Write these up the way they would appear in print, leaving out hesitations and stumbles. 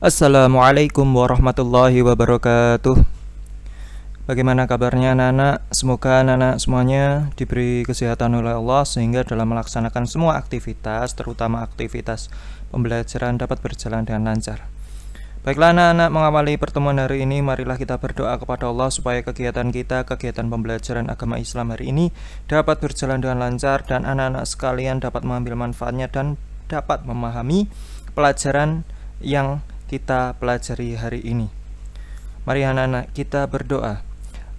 Assalamualaikum warahmatullahi wabarakatuh. Bagaimana kabarnya anak-anak? Semoga anak-anak semuanya diberi kesehatan oleh Allah sehingga dalam melaksanakan semua aktivitas, terutama aktivitas pembelajaran, dapat berjalan dengan lancar. Baiklah anak-anak, mengawali pertemuan hari ini, marilah kita berdoa kepada Allah supaya kegiatan kita, kegiatan pembelajaran agama Islam hari ini dapat berjalan dengan lancar dan anak-anak sekalian dapat mengambil manfaatnya dan dapat memahami pelajaran yang kita pelajari hari ini. Mari anak-anak kita berdoa.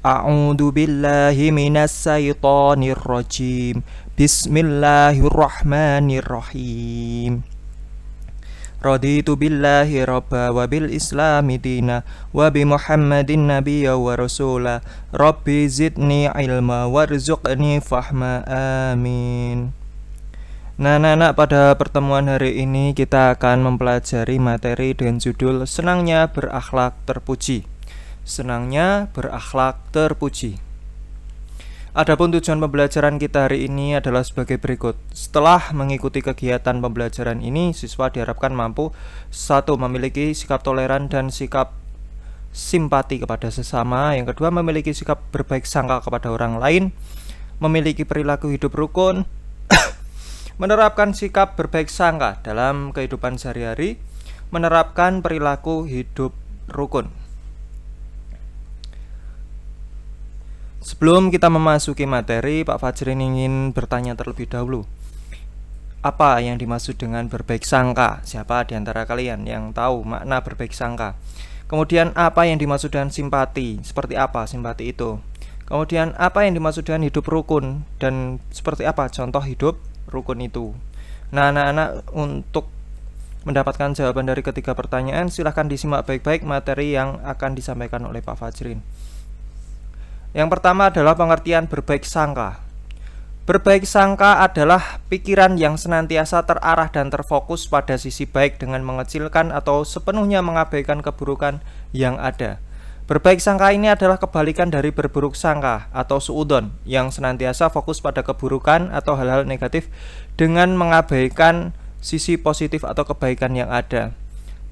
A'udzu billahi minas syaitonir rajim. Bismillahirrahmanirrahim. Raditu billahi rabba wa bil islami dina wa bi Muhammadin nabiyya wa rasula. Rabbi zidni ilma warzuqni fahma. Amin. Nah, anak-anak, pada pertemuan hari ini kita akan mempelajari materi dengan judul Senangnya Berakhlak Terpuji. Senangnya berakhlak terpuji. Adapun tujuan pembelajaran kita hari ini adalah sebagai berikut. Setelah mengikuti kegiatan pembelajaran ini, siswa diharapkan mampu 1. Memiliki sikap toleran dan sikap simpati kepada sesama. Yang kedua, memiliki sikap berbaik sangka kepada orang lain. Memiliki perilaku hidup rukun. Menerapkan sikap berbaik sangka dalam kehidupan sehari-hari. Menerapkan perilaku hidup rukun. Sebelum kita memasuki materi, Pak Fajrin ingin bertanya terlebih dahulu. Apa yang dimaksud dengan berbaik sangka? Siapa di antara kalian yang tahu makna berbaik sangka? Kemudian apa yang dimaksud dengan simpati? Seperti apa simpati itu? Kemudian apa yang dimaksud dengan hidup rukun? Dan seperti apa contoh hidup rukun itu? Nah, anak-anak, untuk mendapatkan jawaban dari ketiga pertanyaan, silahkan disimak baik-baik materi yang akan disampaikan oleh Pak Fajrin. Yang pertama adalah pengertian berbaik sangka. Berbaik sangka adalah pikiran yang senantiasa terarah dan terfokus pada sisi baik dengan mengecilkan atau sepenuhnya mengabaikan keburukan yang ada. Berbaik sangka ini adalah kebalikan dari berburuk sangka atau suudon yang senantiasa fokus pada keburukan atau hal-hal negatif dengan mengabaikan sisi positif atau kebaikan yang ada.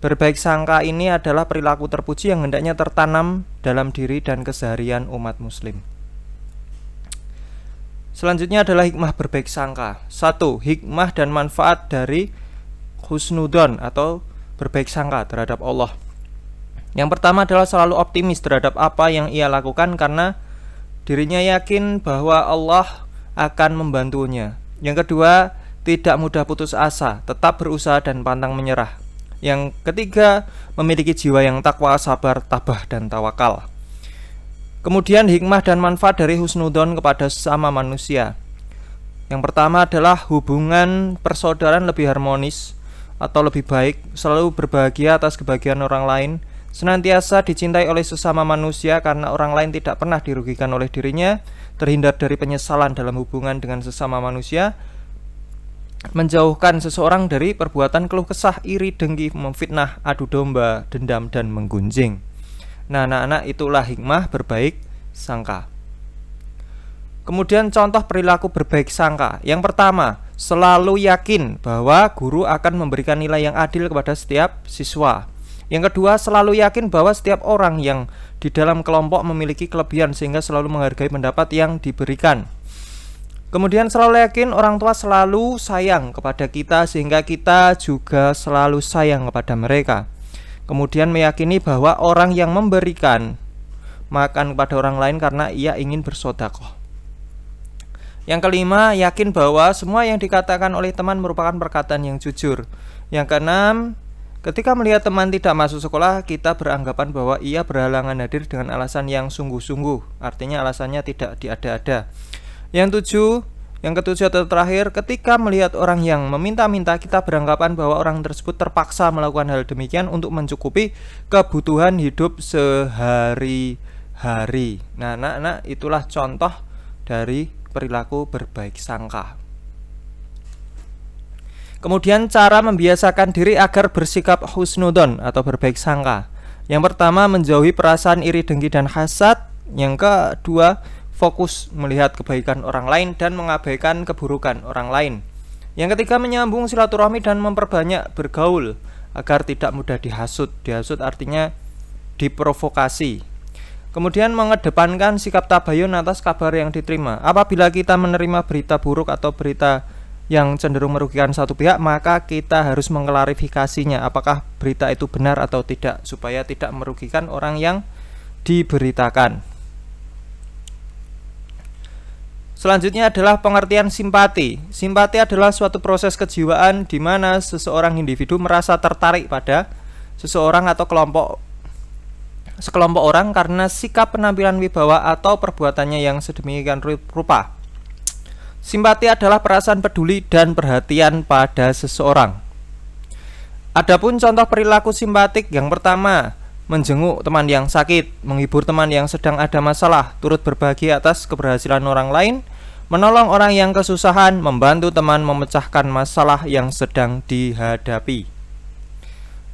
Berbaik sangka ini adalah perilaku terpuji yang hendaknya tertanam dalam diri dan keseharian umat muslim. Selanjutnya adalah hikmah berbaik sangka. 1. Hikmah dan manfaat dari husnudon atau berbaik sangka terhadap Allah. Yang pertama adalah selalu optimis terhadap apa yang ia lakukan karena dirinya yakin bahwa Allah akan membantunya. Yang kedua, tidak mudah putus asa, tetap berusaha dan pantang menyerah. Yang ketiga, memiliki jiwa yang takwa, sabar, tabah, dan tawakal. Kemudian hikmah dan manfaat dari husnudon kepada sesama manusia. Yang pertama adalah hubungan persaudaraan lebih harmonis atau lebih baik, selalu berbahagia atas kebahagiaan orang lain, senantiasa dicintai oleh sesama manusia karena orang lain tidak pernah dirugikan oleh dirinya, terhindar dari penyesalan dalam hubungan dengan sesama manusia, menjauhkan seseorang dari perbuatan keluh kesah, iri, dengki, memfitnah, adu domba, dendam, dan menggunjing. Nah, anak-anak, itulah hikmah berbaik sangka. Kemudian contoh perilaku berbaik sangka. Yang pertama, selalu yakin bahwa guru akan memberikan nilai yang adil kepada setiap siswa. Yang kedua, selalu yakin bahwa setiap orang yang di dalam kelompok memiliki kelebihan sehingga selalu menghargai pendapat yang diberikan. Kemudian selalu yakin orang tua selalu sayang kepada kita sehingga kita juga selalu sayang kepada mereka. Kemudian meyakini bahwa orang yang memberikan makan kepada orang lain karena ia ingin bersedekah. Yang kelima, yakin bahwa semua yang dikatakan oleh teman merupakan perkataan yang jujur. Yang keenam, ketika melihat teman tidak masuk sekolah, kita beranggapan bahwa ia berhalangan hadir dengan alasan yang sungguh-sungguh. Artinya alasannya tidak diada-ada. Yang ketujuh atau terakhir, ketika melihat orang yang meminta-minta, kita beranggapan bahwa orang tersebut terpaksa melakukan hal demikian untuk mencukupi kebutuhan hidup sehari-hari. Nah, anak-anak, itulah contoh dari perilaku berbaik sangka. Kemudian cara membiasakan diri agar bersikap husnudon atau berbaik sangka. Yang pertama, menjauhi perasaan iri, dengki, dan hasad. Yang kedua, fokus melihat kebaikan orang lain dan mengabaikan keburukan orang lain. Yang ketiga, menyambung silaturahmi dan memperbanyak bergaul agar tidak mudah dihasut. Dihasut artinya diprovokasi. Kemudian mengedepankan sikap tabayun atas kabar yang diterima. Apabila kita menerima berita buruk atau berita yang cenderung merugikan satu pihak, maka kita harus mengklarifikasinya apakah berita itu benar atau tidak, supaya tidak merugikan orang yang diberitakan. Selanjutnya adalah pengertian simpati. Simpati adalah suatu proses kejiwaan di mana seseorang individu merasa tertarik pada seseorang atau sekelompok orang karena sikap, penampilan, wibawa atau perbuatannya yang sedemikian rupa. Simpati adalah perasaan peduli dan perhatian pada seseorang. Adapun contoh perilaku simpatik yang pertama, menjenguk teman yang sakit, menghibur teman yang sedang ada masalah, turut berbahagia atas keberhasilan orang lain, menolong orang yang kesusahan, membantu teman memecahkan masalah yang sedang dihadapi.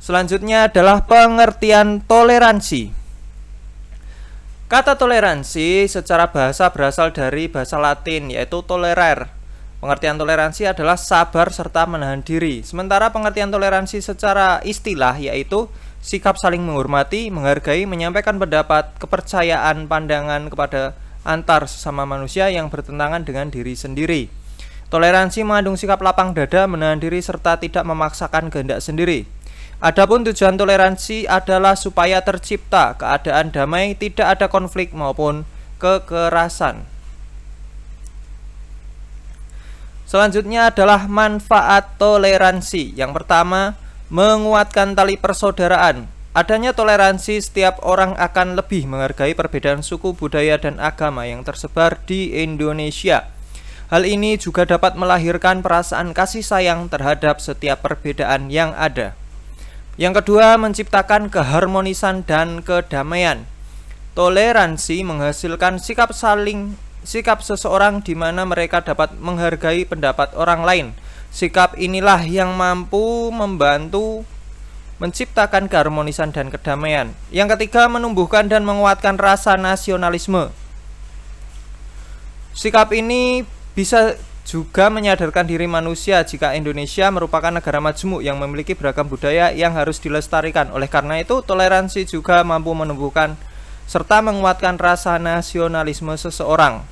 Selanjutnya adalah pengertian toleransi. Kata toleransi secara bahasa berasal dari bahasa Latin, yaitu tolerar. Pengertian toleransi adalah sabar serta menahan diri. Sementara pengertian toleransi secara istilah yaitu sikap saling menghormati, menghargai, menyampaikan pendapat, kepercayaan, pandangan kepada antar sesama manusia yang bertentangan dengan diri sendiri. Toleransi mengandung sikap lapang dada, menahan diri serta tidak memaksakan kehendak sendiri. Adapun tujuan toleransi adalah supaya tercipta keadaan damai, tidak ada konflik maupun kekerasan. Selanjutnya adalah manfaat toleransi. Yang pertama, menguatkan tali persaudaraan. Adanya toleransi, setiap orang akan lebih menghargai perbedaan suku, budaya, dan agama yang tersebar di Indonesia. Hal ini juga dapat melahirkan perasaan kasih sayang terhadap setiap perbedaan yang ada. Yang kedua, menciptakan keharmonisan dan kedamaian. Toleransi menghasilkan sikap seseorang di mana mereka dapat menghargai pendapat orang lain. Sikap inilah yang mampu membantu menciptakan keharmonisan dan kedamaian. Yang ketiga, menumbuhkan dan menguatkan rasa nasionalisme. Sikap ini bisa juga menyadarkan diri manusia jika Indonesia merupakan negara majmuk yang memiliki beragam budaya yang harus dilestarikan. Oleh karena itu, toleransi juga mampu menumbuhkan serta menguatkan rasa nasionalisme seseorang.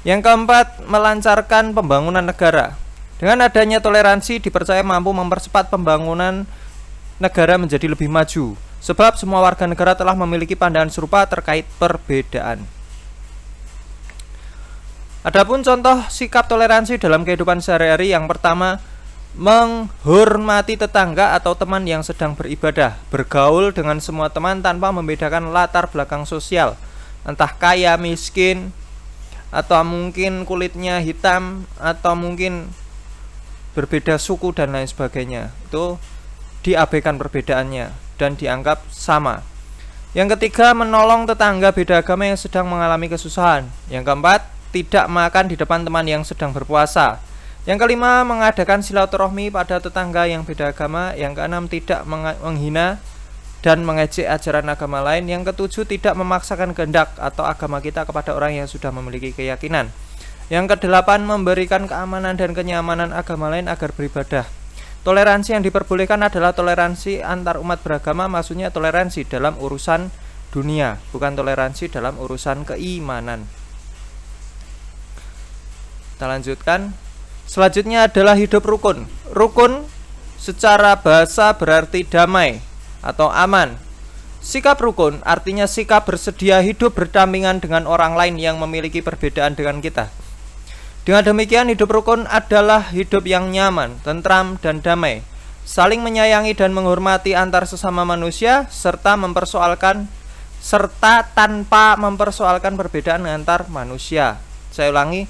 Yang keempat, melancarkan pembangunan negara. Dengan adanya toleransi dipercaya mampu mempercepat pembangunan negara menjadi lebih maju, sebab semua warga negara telah memiliki pandangan serupa terkait perbedaan. Adapun contoh sikap toleransi dalam kehidupan sehari-hari, yang pertama, menghormati tetangga atau teman yang sedang beribadah, bergaul dengan semua teman tanpa membedakan latar belakang sosial, entah kaya, miskin, atau mungkin kulitnya hitam, atau mungkin berbeda suku dan lain sebagainya. Itu diabaikan perbedaannya dan dianggap sama. Yang ketiga, menolong tetangga beda agama yang sedang mengalami kesusahan. Yang keempat, tidak makan di depan teman yang sedang berpuasa. Yang kelima, mengadakan silaturahmi pada tetangga yang beda agama. Yang keenam, tidak menghina dan mengejek ajaran agama lain. Yang ketujuh, tidak memaksakan kehendak atau agama kita kepada orang yang sudah memiliki keyakinan. Yang kedelapan, memberikan keamanan dan kenyamanan agama lain agar beribadah. Toleransi yang diperbolehkan adalah toleransi antar umat beragama, maksudnya toleransi dalam urusan dunia, bukan toleransi dalam urusan keimanan. Kita lanjutkan. Selanjutnya adalah hidup rukun. Rukun secara bahasa berarti damai atau aman. Sikap rukun artinya sikap bersedia hidup berdampingan dengan orang lain yang memiliki perbedaan dengan kita. Dengan demikian, hidup rukun adalah hidup yang nyaman, tentram, dan damai, saling menyayangi dan menghormati antar sesama manusia, serta tanpa mempersoalkan perbedaan antar manusia. Saya ulangi,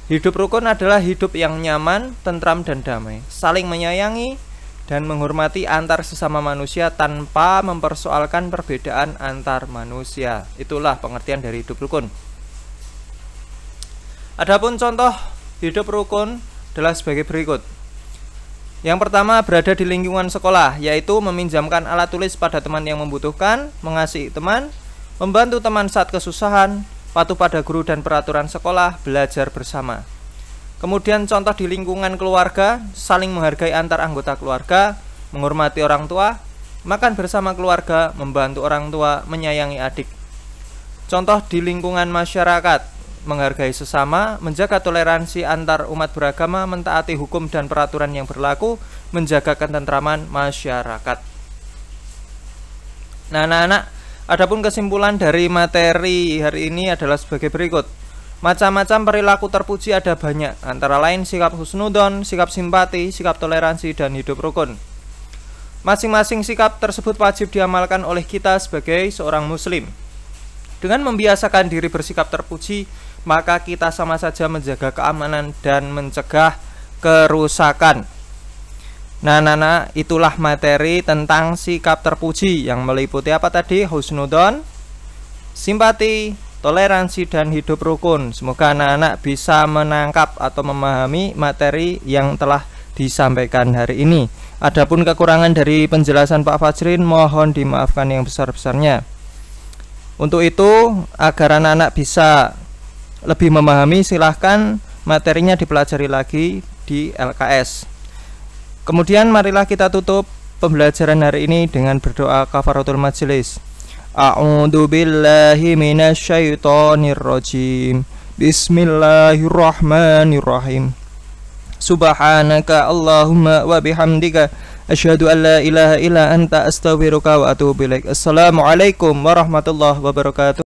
hidup rukun adalah hidup yang nyaman, tentram, dan damai, saling menyayangi dan menghormati antar sesama manusia tanpa mempersoalkan perbedaan antar manusia. Itulah pengertian dari hidup rukun. Adapun contoh hidup rukun adalah sebagai berikut. Yang pertama, berada di lingkungan sekolah, yaitu meminjamkan alat tulis pada teman yang membutuhkan, mengasihi teman, membantu teman saat kesusahan, patuh pada guru dan peraturan sekolah, belajar bersama. Kemudian contoh di lingkungan keluarga, saling menghargai antar anggota keluarga, menghormati orang tua, makan bersama keluarga, membantu orang tua, menyayangi adik. Contoh di lingkungan masyarakat, menghargai sesama, menjaga toleransi antar umat beragama, mentaati hukum dan peraturan yang berlaku, menjaga ketentraman masyarakat. Nah, anak-anak, adapun kesimpulan dari materi hari ini adalah sebagai berikut. Macam-macam perilaku terpuji ada banyak, antara lain sikap husnudon, sikap simpati, sikap toleransi, dan hidup rukun. Masing-masing sikap tersebut wajib diamalkan oleh kita sebagai seorang muslim. Dengan membiasakan diri bersikap terpuji, maka kita sama saja menjaga keamanan dan mencegah kerusakan. Nah, Nana, itulah materi tentang sikap terpuji yang meliputi apa tadi? Husnudon, simpati, toleransi, dan hidup rukun. Semoga anak-anak bisa menangkap atau memahami materi yang telah disampaikan hari ini. Adapun kekurangan dari penjelasan Pak Fajrin, mohon dimaafkan yang besar-besarnya. Untuk itu, agar anak-anak bisa lebih memahami, silahkan materinya dipelajari lagi di LKS. Kemudian marilah kita tutup pembelajaran hari ini dengan berdoa kafaratul majelis. A'udzu billahi minasyaitonir rajim. Bismillahirrahmanirrahim. Subhanaka Allahumma wa bihamdika asyhadu an la ilaha illa anta astaghfiruka wa atubu ilaik. Assalamualaikum warahmatullahi wabarakatuh.